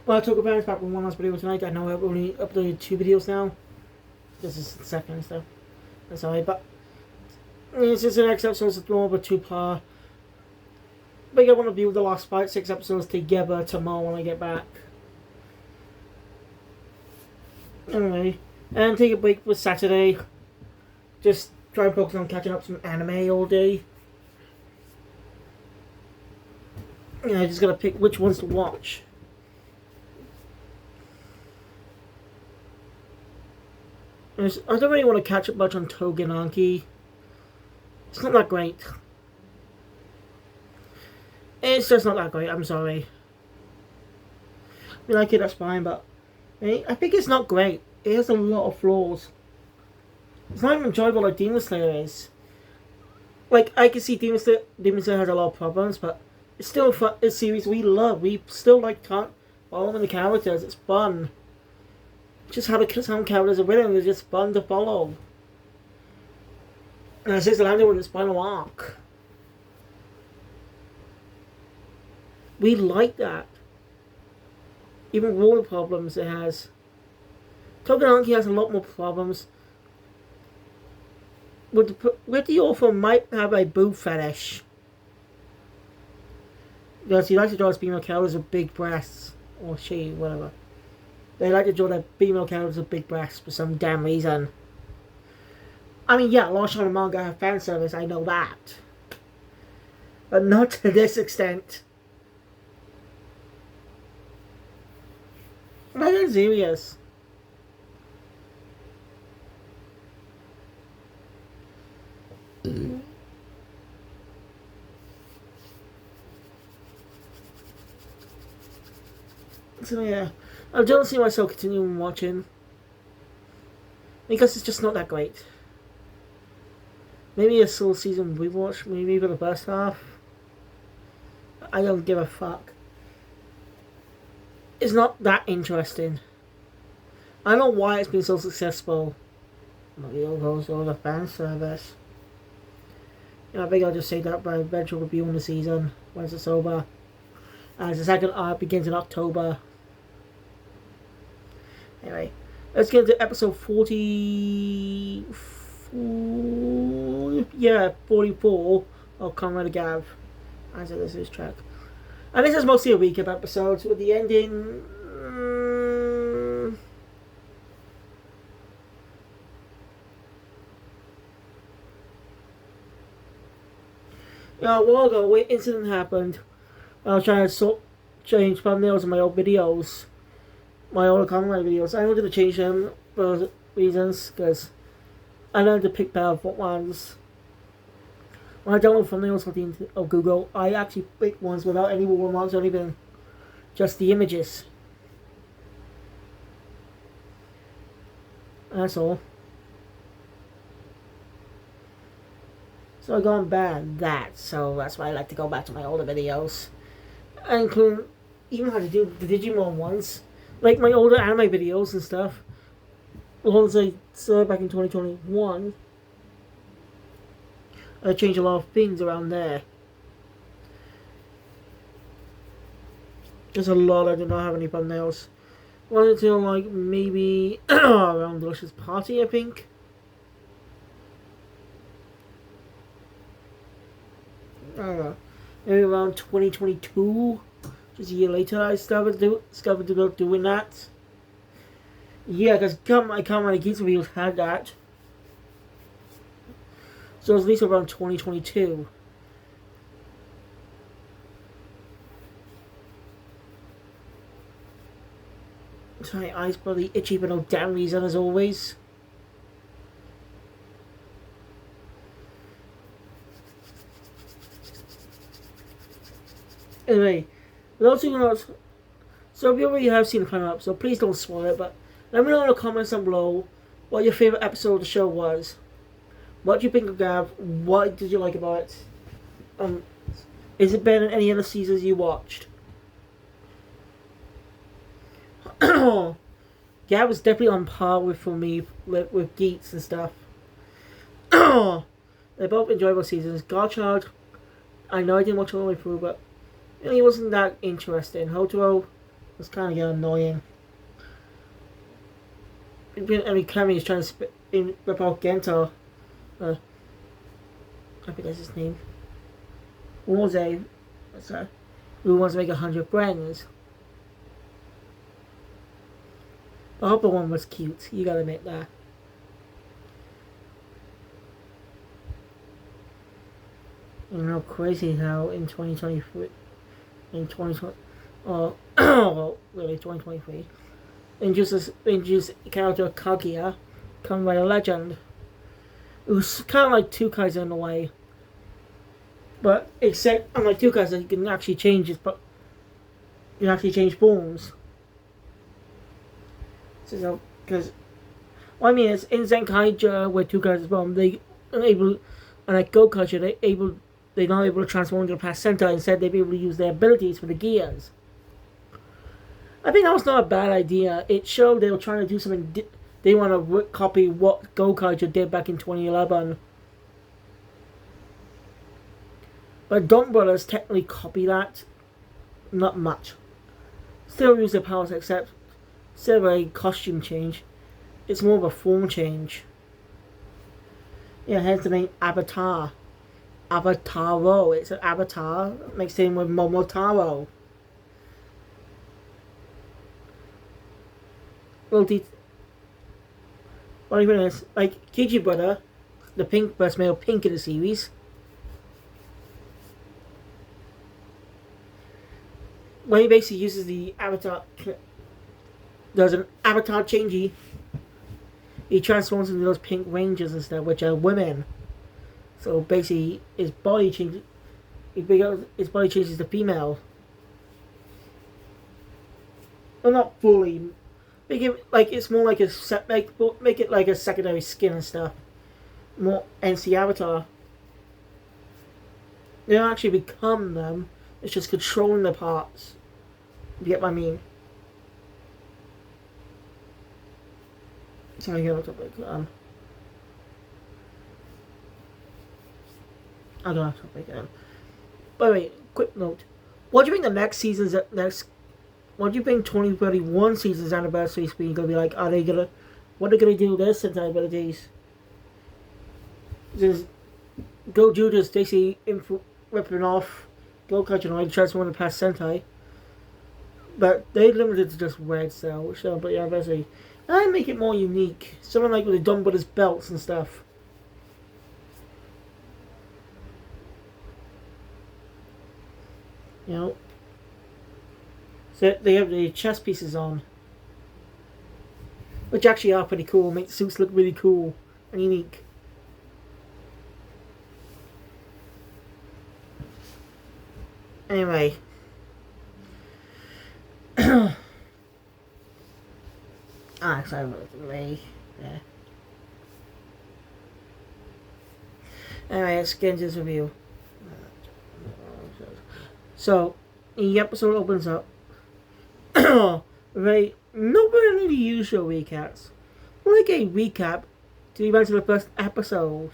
Well, I talk about it back from one last video tonight. I know I've only uploaded 2 videos now. This is the second, so that's alright. But this is the next episode. It's more of a 2-part. But I want to view the last 6 episodes together tomorrow when I get back. Anyway, and take a break for Saturday. Just try and focus on catching up some anime all day. Yeah, I just gotta pick which ones to watch. I don't really want to catch up much on Togenanki. It's not that great. It's just not that great, I'm sorry. If you like it, that's fine, but I think it's not great. It has a lot of flaws. It's not even enjoyable like Demon Slayer is. Like, I can see Demon Slayer has a lot of problems, but it's still a series we love. We still like following the characters. It's fun. Just how some characters are written is just fun to follow. And it's just landed with its final arc. We like that. Even with all the problems it has. Togenanki has a lot more problems. With the author might have a boob fetish. Because he likes to draw his female characters with big breasts. Or she, whatever. They like to draw their female characters with big breasts for some damn reason. I mean, yeah, a lot of manga have fan service, I know that. But not to this extent. I'm not serious. So yeah, I don't see myself continuing watching. Because it's just not that great. Maybe a full season rewatch, maybe for the first half. I don't give a fuck. It's not that interesting. I don't know why it's been so successful. Maybe it'll go to the fan service. I think I'll just say that by eventual review on the season once it's over. As the second arc begins in October. Anyway, let's get into episode 44. Yeah, 44 of Kamen Gavv. Answer this is track. And this is mostly a recap episode with the ending. A while ago, an incident happened. I was trying to change thumbnails in my old videos. My old Kamen videos. I wanted to change them for reasons, because I learned to pick better ones. When I download thumbnails of Google, I actually pick ones without any watermarks or anything. Just the images. That's all. So I gone bad that, so that's why I like to go back to my older videos. I include even how to do the Digimon ones. Like my older anime videos and stuff. The ones I saw back in 2021. I changed a lot of things around there. There's a lot I do not have any thumbnails. One until like maybe around Delicious Party, I think. I don't know. Maybe around 2022. Just a year later, I discovered doing that. Yeah, because my Kamen Geeks videos had that. So it was at least around 2022. So my eyes probably itchy for no damn reason as always. Anyway, those who know, so if you already have seen the final episode, please don't spoil it, but let me know in the comments down below what your favourite episode of the show was. What do you think of Gavv? What did you like about it? Is it better than any other seasons you watched? Gavv was definitely on par with for me with Geeks and stuff. They're both enjoyable seasons. Godchild, I know I didn't watch all the way through, but he wasn't that interesting. Hotaro It's kind of getting annoying. Every Kamen is trying to rip out Gento. I think that's his name. Rose, who wants to make 100 friends. The upper one was cute. You gotta admit that. You know, crazy how in 2023, in 2020, well, really 2023, introduced character Kaguya, Kamen Rider Legend. It was kind of like Two Kaiser in a way, but except unlike Two Kaiser, you can actually change it, but you can actually change forms. So, because what I mean is in Zenkaiger, where Two Kaisers from, they are able, and like Gokaiger, they're not able to transform into a past center. Instead, they're able to use their abilities for the gears. I think that was not a bad idea. It showed they were trying to do something. They want to copy what Gokaiger did back in 2011. But Don't Brothers technically copy that. Not much. Still use their powers, except instead of a costume change, it's more of a form change. Yeah, hence the name Avatar. Avataro. It's an avatar mixed in with Momotaro. Well, what even is like Kiji Brother, the pink first male pink in the series. When he basically uses the avatar, does an avatar changey. He transforms into those pink rangers and stuff, which are women. So basically, his body changes. His body changes to female. Well, not fully. Make it like it's more like a make it like a secondary skin and stuff. More NC Avatar. They don't actually become them. It's just controlling the parts. You get what I mean? Sorry, get off topic. I don't have to make it. By the way, quick note. What do you think the next season's what do you think 2031 season's anniversary is going to be like? What are they gonna do with their Sentai abilities? Just Goju just basically ripping off Gokaiger and transforming into past Sentai. But they limited to just red cell, which they'll put the anniversary. And make it more unique. Something like what they've done with his belts and stuff. You know, so they have the chest pieces on, which actually are pretty cool. Make the suits look really cool and unique. Anyway, sorry about the delay there. Anyway, let's get into this review. So, the episode opens up with nobody the usual recaps. Like a recap to the events of the first episode.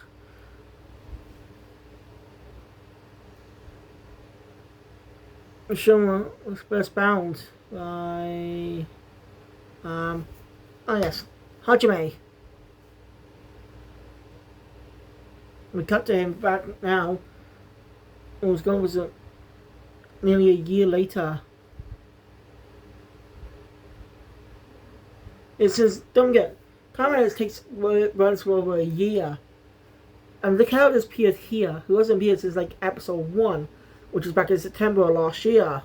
Shoma was first bound by oh yes, Hajime. We cut to him back now. It was going was nearly a year later. It says, don't get Kamen runs for over a year. And the characters appeared here, who hasn't appeared since like episode 1, which was back in September of last year.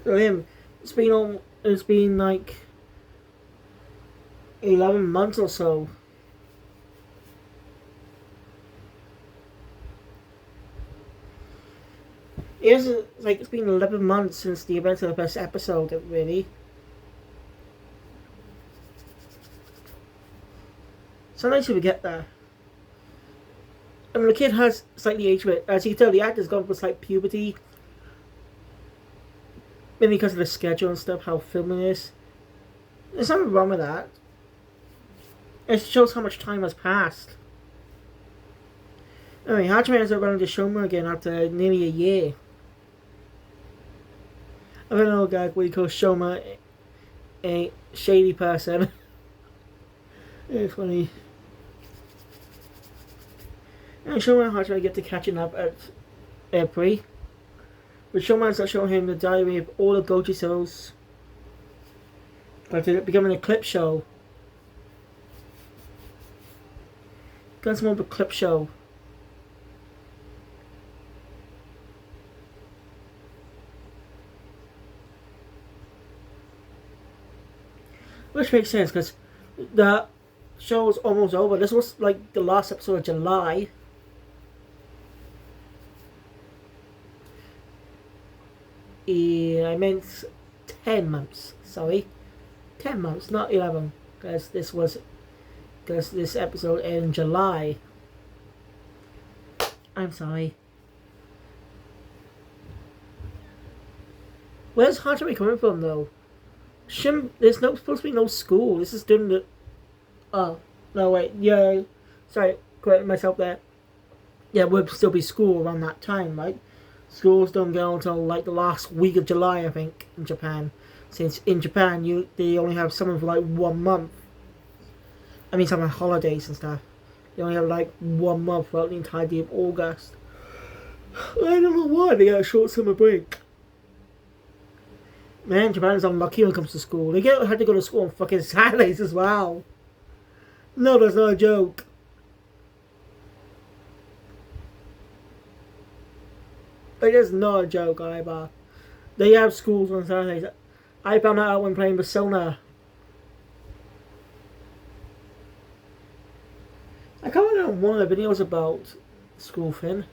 So him, it's been like 11 months or so. It's been 11 months since the events of the first episode, really. Sometimes you forget that. I mean, the kid has slightly aged with, as you can tell, the actor's gone for slight puberty. Maybe because of the schedule and stuff, how filming is. There's nothing wrong with that. It shows how much time has passed. Anyway, Hachime ends up running to Shoma again after nearly a year. I don't know, guy, what you call Shoma a shady person. It's funny. And Shoma and Hachime get to catching up at April. But Shoma ends up showing him the diary of all the Goji souls. But it's becoming a clip show. That's more of a clip show. Which makes sense because the show was almost over. This was like the last episode of July. Yeah, I meant 10 months. Sorry. 10 months, not 11. Because this episode in July. I'm sorry. Where's Hachime coming from though? There's no supposed to be no school. This is during the. Oh no! Wait, yeah. Sorry, correcting myself there. Yeah, would still be school around that time, right? Schools don't go until like the last week of July, I think, in Japan. Since in Japan, they only have summer for like 1 month. I mean, summer holidays and stuff. They only have like 1 month throughout the entirety of August. I don't know why they get a short summer break. Man, Japan is unlucky when it comes to school. They had to go to school on fucking Saturdays as well. No, that's not a joke. It is not a joke either. They have schools on Saturdays. I found that out when playing Persona. I commented on one of the videos about school thing.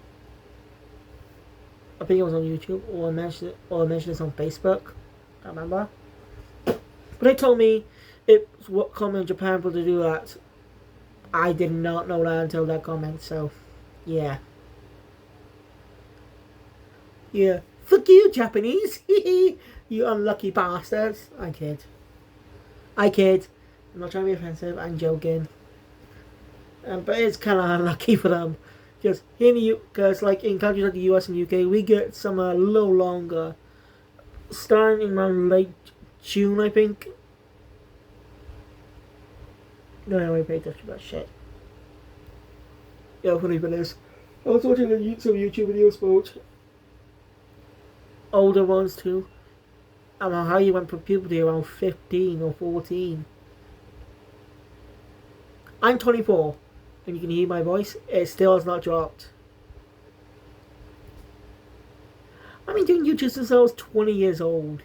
I think it was on YouTube, or I mentioned it on Facebook. I remember. But they told me it's what common in Japan for to do that. I did not know that until that comment, so yeah. Yeah. Fuck you, Japanese! You unlucky bastards. I kid. I'm not trying to be offensive, I'm joking. But it's kind of unlucky for them. Because like in countries like the US and UK, we get summer a little longer. Starting around late June, I think. No, I don't pay attention to that shit. Yeah, funny for this. I was watching some YouTube videos about older ones too. About how you went from puberty around 15 or 14. I'm 24, and you can hear my voice. It still has not dropped. I've been doing YouTube since I was 20 years old.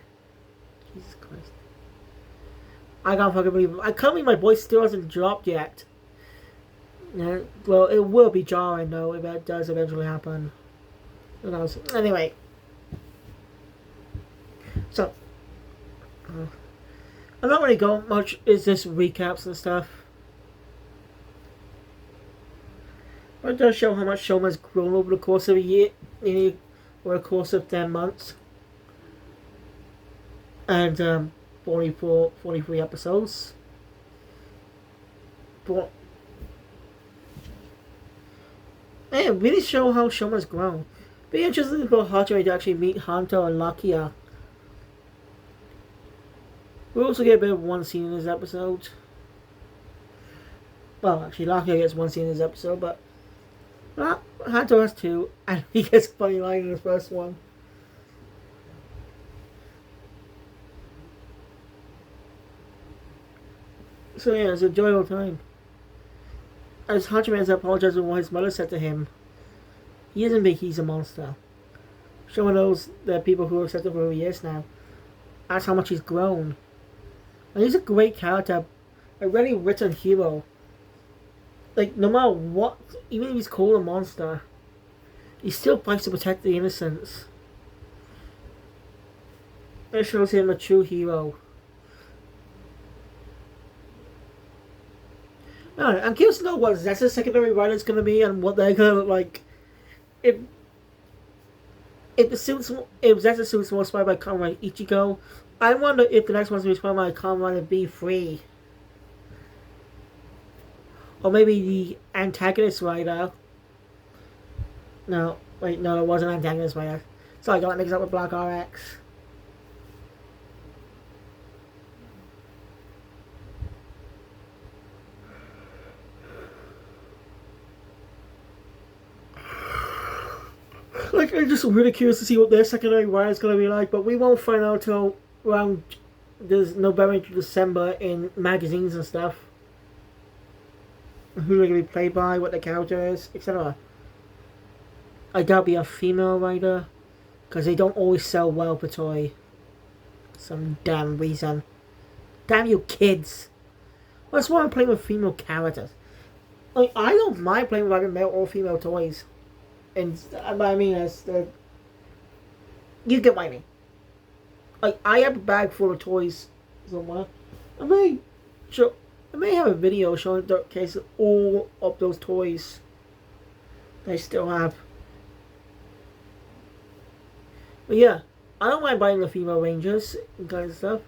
Jesus Christ. I can't fucking believe it. I can't believe my voice still hasn't dropped yet. Yeah, well, it will be jarring though if that does eventually happen. Who knows? Anyway. So. I'm not really going much. Is this recaps and stuff. But it does show how much Shoma's grown over the course of a year. Over the course of 10 months. And 43 episodes. But it really show how Shoma's grown. Be interesting for Hachime to actually meet Hanto and Lakia. We also get a bit of one scene in this episode. Well, actually, Lakia gets one scene in this episode, but Hanto has two, and he gets a funny line in the first one. So yeah, it's an enjoyable time. As Hachime is apologizing for what his mother said to him, he doesn't think he's a monster. Showing those the people who have accepted him for years now. That's how much he's grown. And he's a great character, a really written hero. Like, no matter what, even if he's called a monster, he still fights to protect the innocents. It shows him a true hero. Alright, I'm curious to know what Zetsu's secondary rider's gonna be and what they're gonna look like. If Zetsu suit's more inspired by Kamen Rider Ichigo, I wonder if the next one's gonna be inspired by Kamen Rider B3. Or maybe the antagonist rider. No, wait, no, it wasn't antagonist Rider. Sorry, I got it mixed up with Black RX. Like, I'm just really curious to see what their secondary rider is going to be like, but we won't find out till around this November to December in magazines and stuff. Who they're going to be played by, what the character is, etc. I doubt it'll be a female rider, because they don't always sell well for toy. Some damn reason. Damn you kids! Well, that's why I'm playing with female characters. Like, I don't mind playing with either male or female toys. And what I mean is that you get what I mean. Like, I have a bag full of toys somewhere. I may have a video showing the case of all of those toys that I still have. But yeah, I don't mind buying the female rangers and kind of stuff.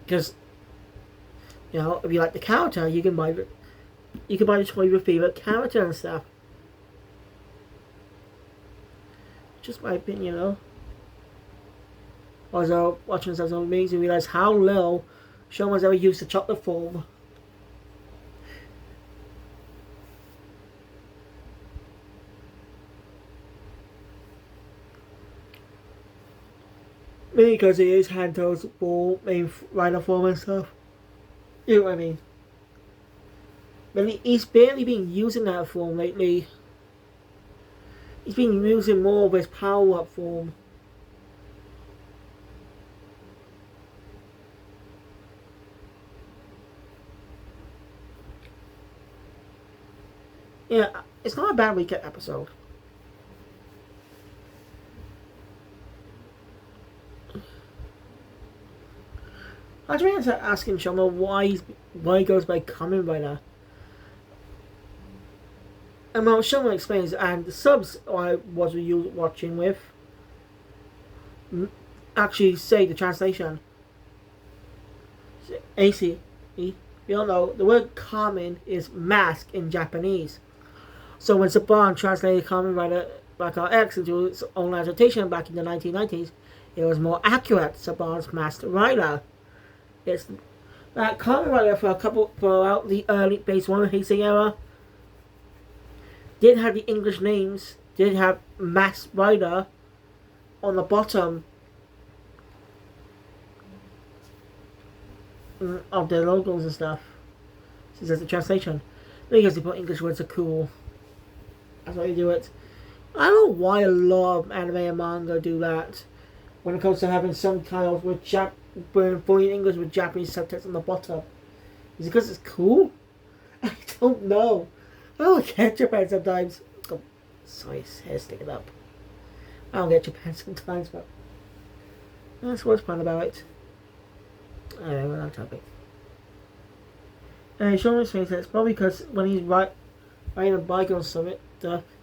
Because, you know, if you like the character, you can buy the toy with your favorite character and stuff. Just my opinion, though. Also, watching this episode makes me realize how little Shoma's ever used the chocolate form. Maybe because it is Hanto's full main rider form and stuff. You know what I mean? But he's barely been using that form lately. He's been using more of his power-up form. Yeah, it's not a bad recap episode. I was trying to asking Shoma why he goes by Kamen Rider. And well, Shoma explains, and the subs I was watching with actually say the translation. AC, you don't know, the word Kamen is mask in Japanese. So when Saban translated Kamen Rider Black RX into its own adaptation back in the 1990s, it was more accurate. Saban's Masked Rider. It's that Kamen Rider throughout the early base 1 Heisei era did have the English names, did have Masked Rider on the bottom of their logos and stuff. This is the translation. Because they put English words are cool. That's why you do it. I don't know why a lot of anime and manga do that. When it comes to having some titles with fully in English with Japanese subtext on the bottom. Is it because it's cool? I don't know. I don't get Japan sometimes. Oh, sorry, his hair's sticking up. I don't get Japan sometimes, but that's what's fun about it. Anyway, we're on topic. And Sean explains that it's probably because when he's riding a bike or something,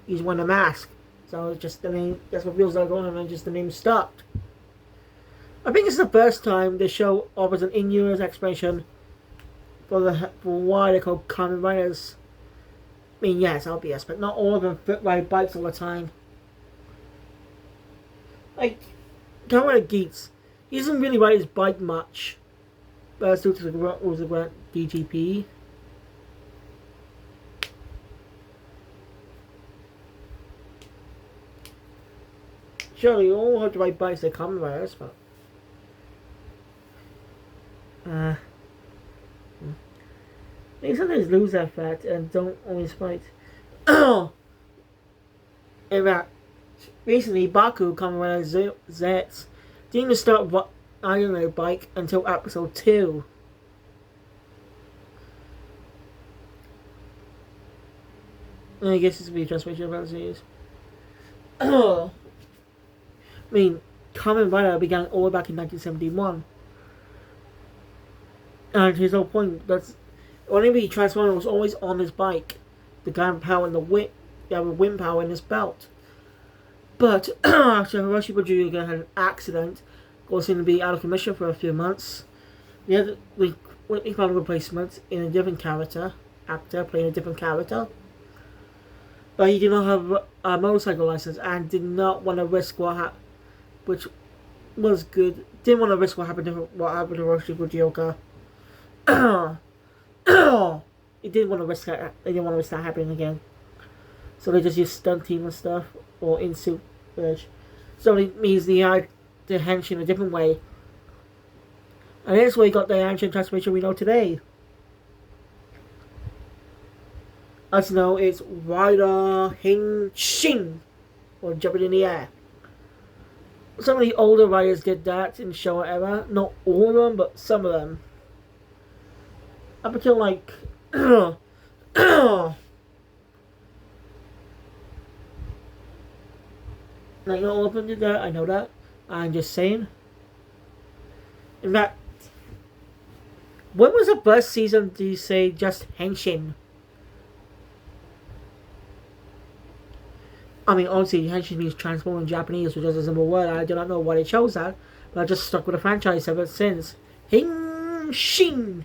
he's wearing a mask. So it's just the name, that's what feels like on him, and just the name stuck. I think it's the first time the show offers an in-universe explanation for why they're called Kamen Riders. I mean, yes, obvious, but not all of them ride bikes all the time. Like, Kamen Rider Geats, he doesn't really ride his bike much. But that's due to the rules of DGP. Surely you all have to ride bikes that Kamen Riders, but they sometimes lose that fact and don't always fight. In fact, recently Baku, Kamen Rider Zets, didn't even start riding their bike until episode 2. I guess this would be a translation of how it is. I mean, Kamen Rider began all the way back in 1971. And his whole point, that's whenever he transformed, was always on his bike. The gun power and the wind power in his belt. But after Hiroshi Bajuriga had an accident, was going to be out of commission for a few months. We found a replacement in a different actor playing a different character. but he did not have a motorcycle license and did not want to risk which was good. Didn't want to risk what happened to Roshi Fujioka. He didn't want to risk that. They didn't want to risk that happening again. So they just used stunt team and stuff, or in suit footage. So it means the henshin a different way. And that's where he got the henshin transformation we know today. As you know, it's Rider Henshin, or jumping in the air. Some of the older riders did that in Showa era. Not all of them, but some of them. Up until like like not all of them did that, I know that. I'm just saying. In fact, when was the first season do you say just Henshin? I mean, obviously, Henshin means transform in Japanese, which is a simple word. I do not know why it chose that, but I just stuck with the franchise ever since. Henshin!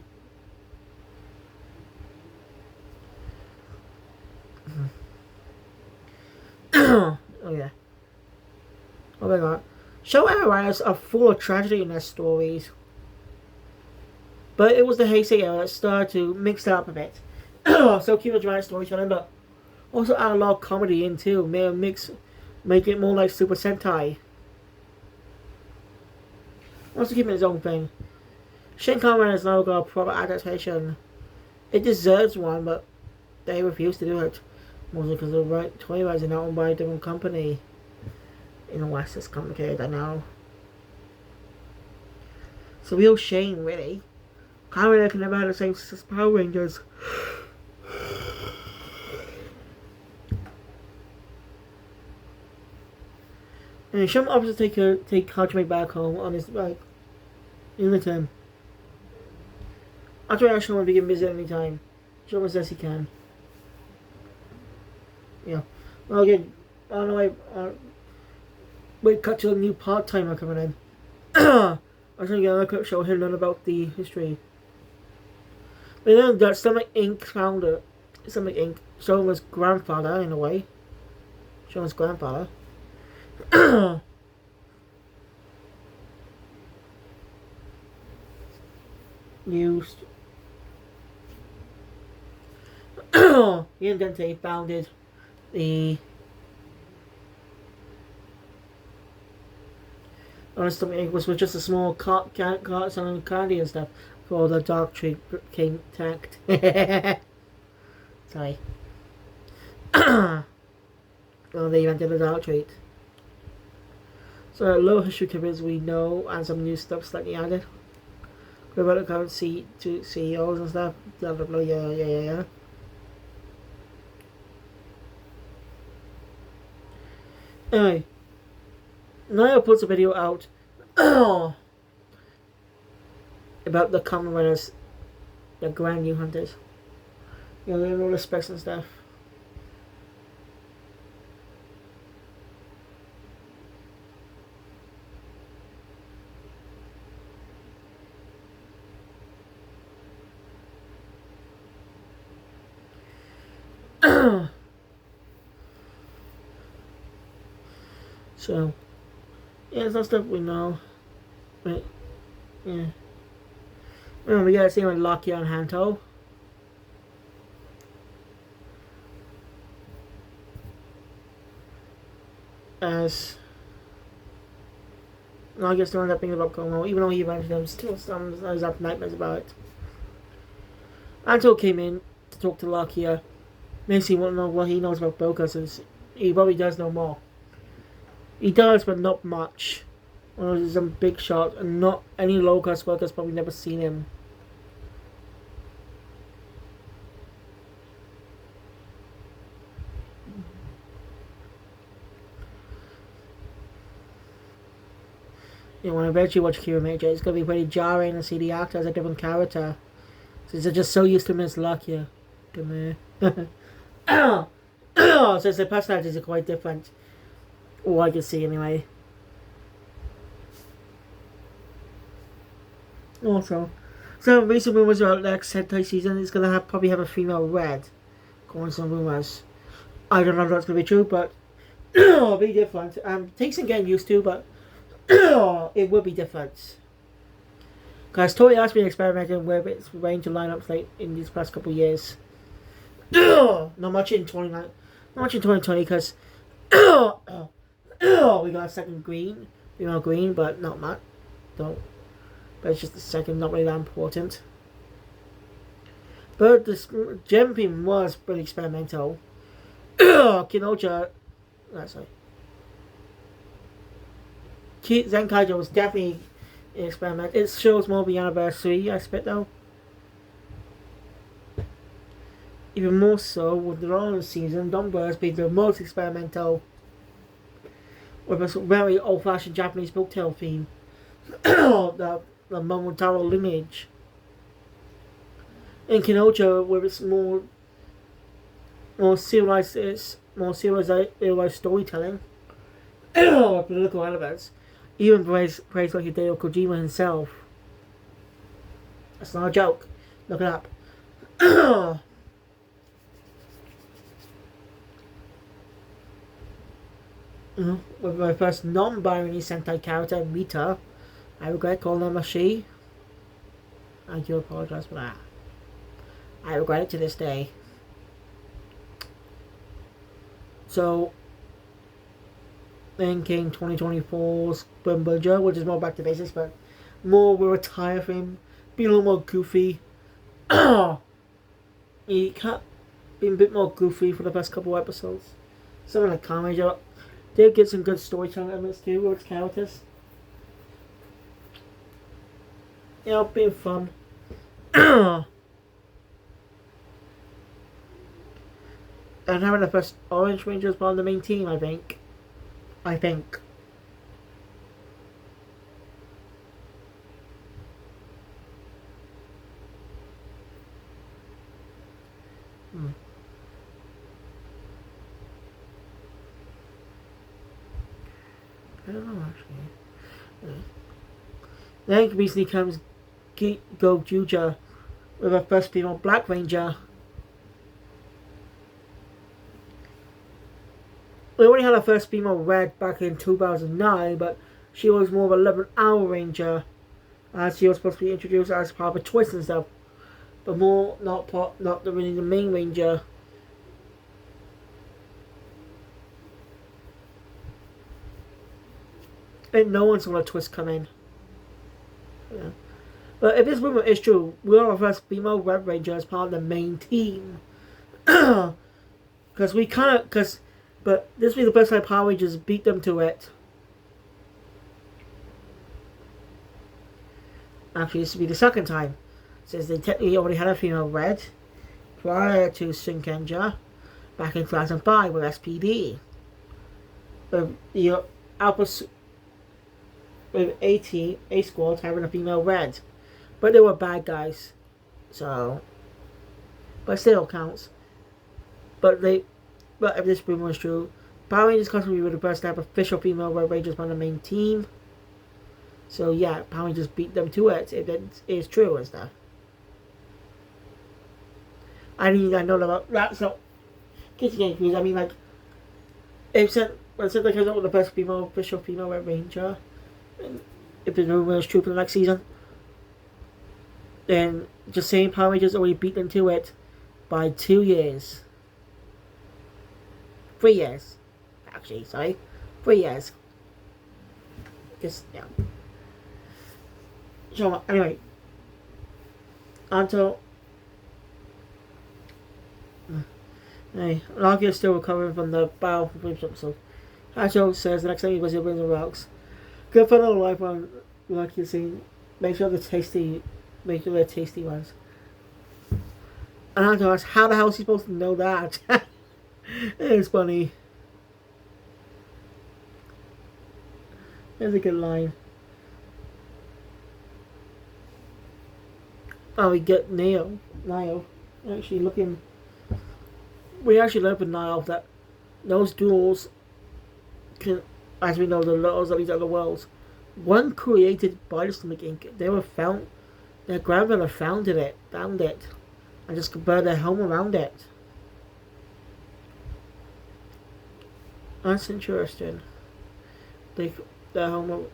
Oh, yeah. Oh my god. Showa writers are full of tragedy in their stories. But it was the Heisei era that started to mix it up a bit. So keep the dramatic storytelling, but also add a lot of comedy in too. Make it more like Super Sentai. Also keep it its own thing. Shin Kamen has now got a proper adaptation. It deserves one, but they refuse to do it. Mostly because the toy rights are now owned by a different company. In the West, it's complicated, I know. It's a real shame, really. Kamen can never have the same as Power Rangers. And some officers take Hajime back home on his bike. In the term. After Ashton will begin visit anytime. Shoma says he can. Yeah. Well, again, I don't know why. Cut to a new part-timer coming in. I was trying to get another quick show here and learn about the history. But then that Stomach Inc. founder, Stomach Inc. Shoma's grandfather, in a way. Shoma's grandfather. Used. He and Dente founded the Stomach was just a small cart selling candy and stuff for the dark tree came tact. Sorry. Oh, they invented the dark treat. So low history tidbits we know and some new stuff slightly added. About the current CEOs and stuff. Blah blah blah. Yeah. Anyway, Naya puts a video out about the Kamen Riders, the Grand New Hunters. You know, all the specs and stuff. So, yeah, some stuff we know. But, yeah. We gotta see on Lakia and Hanto. As I guess they're not thinking about Como, even though he mentioned them, still some have nightmares about it. Hanto came in to talk to Lakia. Makes him want to know what he knows about Boca, since he probably does know more. He does, but not much. Well, he's a big shot, and not any low-class workers probably never seen him. You know, when I eventually watch Kira Major, it's going to be pretty jarring to see the actor as a different character. Since they're just so used to him as Lakia. Since their personalities are quite different. All I can see anyway. Also, so recent rumors about next Sentai season is gonna probably have a female Red. According to some rumors. I don't know if that's going to be true, but it'll be different. Takes some getting used to, but it will be different. Because Tori has been experimenting with its range of lineups like in these past couple of years. Not much in 2020 because we got a second green, green, but not much. Don't. But it's just the second, not really that important. But this gem beam was pretty experimental. Kinoja, sorry. Zenkaijo was definitely an experiment. It shows more of the anniversary aspect though. Even more so with the long season, Donbra has been the most experimental with a very old-fashioned Japanese folktale theme. the Momotaro lineage. In Kinojo, with its more serialized storytelling, political elements, even praise like Hideo Kojima himself. That's not a joke. Look it up. With my first non-binary Sentai character, Mita, I regret calling them a she. I do apologize for that. I regret it to this day. So, then came 2024's Bumbuja, which is more back to basics, but more with a retire theme, being a little more goofy. He can't be a bit more goofy for the past couple of episodes. Something like Kamen did get some good storytelling elements too with its characters. Being fun. And having the first Orange Ranger as part of the main team, I think. I don't know actually. Then recently comes Go Juja with a first female Black Ranger. We already had our first female Red back in 2009, but she was more of an 11-hour Ranger, as she was supposed to be introduced as part of a twist and stuff, but more not really the main Ranger. And no one saw a twist come in. Yeah. But if this rumor is true, we'll have our first female Red Ranger as part of the main team. But this will be the first time Power Rangers beat them to it. Actually, this will be the second time, since they technically already had a female Red prior to Shinkenja back in 2005 with SPD. The Alpha with A Squad having a female Red. But they were bad guys. So. But still counts. But if this rumor is true, Power Rangers Cosmos were the first to have official female Red Rangers on the main team. So yeah, Power Rangers beat them to it if it is true and stuff. I know about that, so kids getting confused. I mean, like, it said they came out with the first official female Red Ranger, and if the rumor is true for the next season, then just saying Power Rangers already beat them to it by 2 years. 3 years. Actually, sorry. 3 years. Just, yeah. So, anyway. Until... Hey, Larky is still recovering from the battle from previous episode. Hacho says the next time he was brings the rocks. Good fun of life on like you see. Make sure they're tasty ones. And Hacho asks, how the hell is he supposed to know that? It's funny. There's a good line. Oh, we get Niall actually looking. We actually learned with Niall that those duels can, as we know, the laws of these other worlds, one created by the Stomach Inc. Their grandmother found it, and just converted their home around it. That's interesting. They, their homework.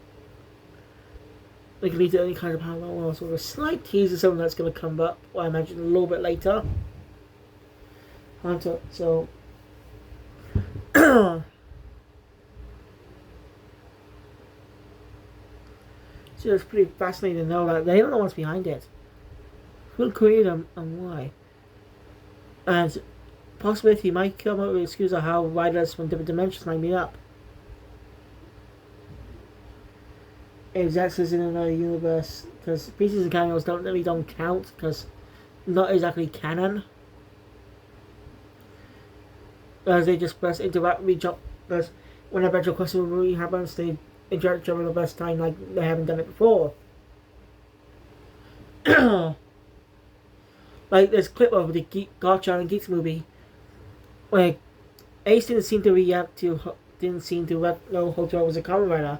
They can lead to any kind of parallel world. So a slight teaser of something that's going to come up, well, I imagine a little bit later. So, so it's pretty fascinating to know that they don't know what's behind it. Who created them and why? And possibility might come up with an excuse of how writers from different dimensions might meet up. If Zax is in another universe, because pieces and cameos don't count because not exactly canon. As they just press interact with each other. When a better question really happens, they interact with each other the best time like they haven't done it before. Like this clip of the Gotcha and Geeks movie where Ace didn't seem to know Hotel was a Kamen Rider.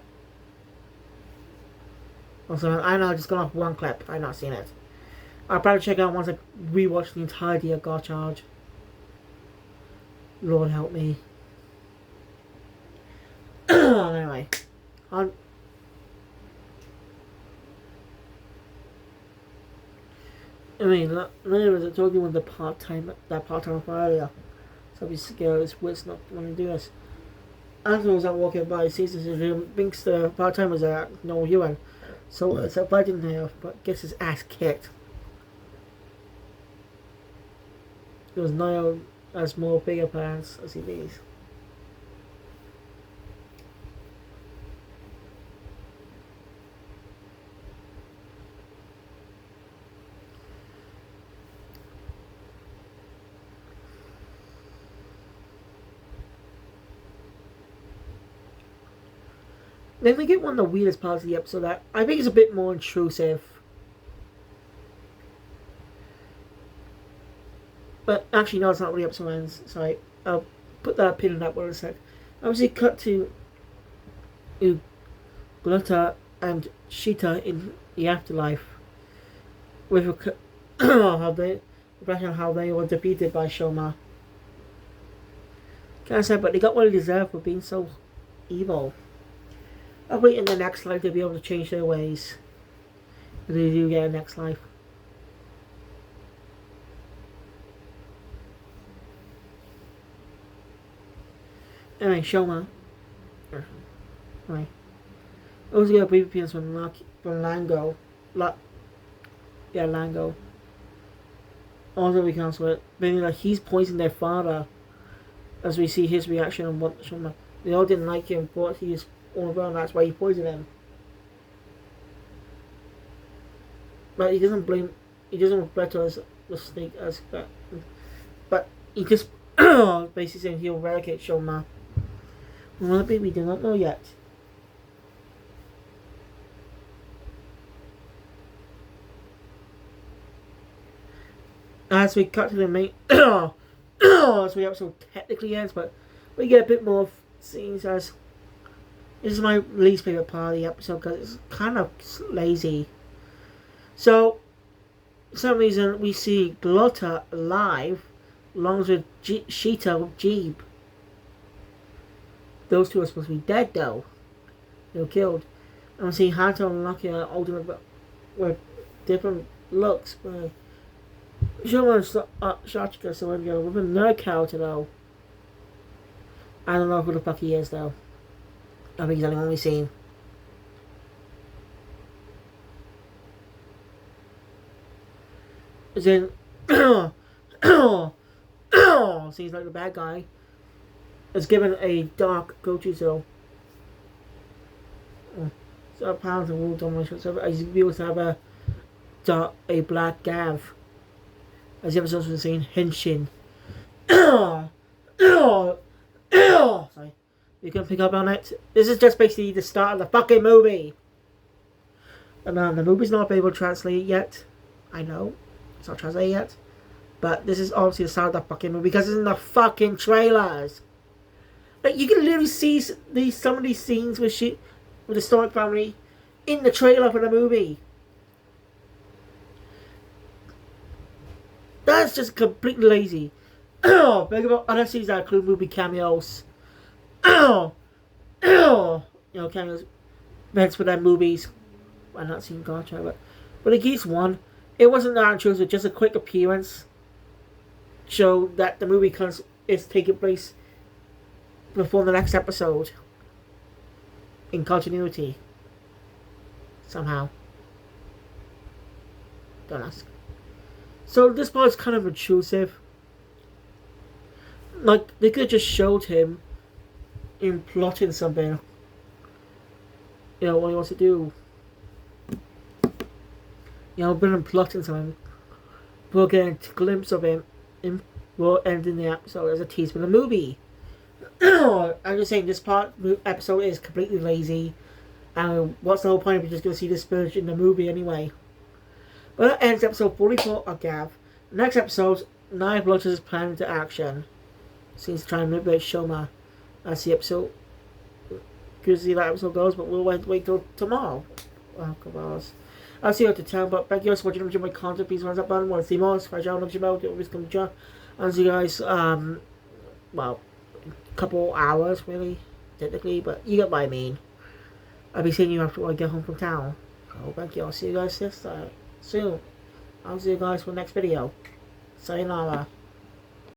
Also, I know I just got off one clip. I've not seen it. I'll probably check it out once I rewatch the entirety of God Charge. Lord help me. Anyway, I mean, later as I told you when that part-time earlier, so he's scared his wits not want to do this. Afterwards, I'm walking by, sees this room, thinks the part-timers are no human. So it's a fighting there, but gets his ass kicked. It was Niall has more bigger plans as he leaves. Then we get one of the weirdest parts of the episode that I think is a bit more intrusive. But actually, no, it's not really episode ends. Sorry, I'll put that pin in that one in a sec. Obviously, cut to Glutta and Shita in the afterlife with how they were defeated by Shoma. Kind of sad, but they got what they deserved for being so evil. I'll wait in the next life to be able to change their ways. If they do get a next life. Anyway, Shoma. Right. I was gonna brief appearance from Lango. Lango. Also we cancel it. Meaning like he's poisoning their father. As we see his reaction on what Shoma. They all didn't like him, but he's all around, that's why he poisoned him. But he doesn't refer to as the snake as that. But he just basically saying he'll eradicate Shoma. Will it be? We do not know yet. As we cut to the main as the episode technically ends, but we get a bit more scenes as this is my least favourite part of the episode because it's kind of lazy. So, for some reason, we see Glutta alive along with Shita with Jeeb. Those two are supposed to be dead though. They were killed. And we see Hato and Lucky are ultimate with different looks. Shoma's Shachika, so we're going to go with a nerd character though. I don't know who the fuck he is though. I think he's only one we've seen. As in, seems like the bad guy is given a dark Gochujou. So pounds of world domination. So he's able to have a black Gavv. As the episodes we've seen, Henshin. Sorry. You can pick up on it. This is just basically the start of the fucking movie. And the movie's not able to translate yet. I know. It's not translated yet. But this is obviously the start of the fucking movie because it's in the fucking trailers. Like, you can literally see some of these scenes with the Stork family in the trailer for the movie. That's just completely lazy. Think about other scenes that include movie cameos. Cameron's meant for their movies. I'm not seeing Gotcha, but at least one. It wasn't that intrusive, just a quick appearance. Show that the movie is taking place before the next episode. In continuity. Somehow. Don't ask. So this part is kind of intrusive. Like, they could have just showed him in plotting something. What he wants to do. Been in plotting something. We'll get a glimpse of him. We'll end in the episode as a tease for the movie. I'm just saying, this episode is completely lazy. And what's the whole point? We're just going to see this footage in the movie anyway. But that ends episode 44 of Gavv. Next episode, Nia launches his plan into action. Seems to try and manipulate Shoma. That's the episode. Good to see that episode goes, but we'll wait till tomorrow. Oh, come on. I'll see you at the time, but thank you guys for watching. Enjoy my content. Please thumbs up button. Want to see more? Subscribe channel. It always comes to I'll see you guys, well, a couple hours, really, technically, but you get what I mean. I'll be seeing you after I get home from town. So, thank you. I'll see you guys soon. I'll see you guys for the next video. Sayonara.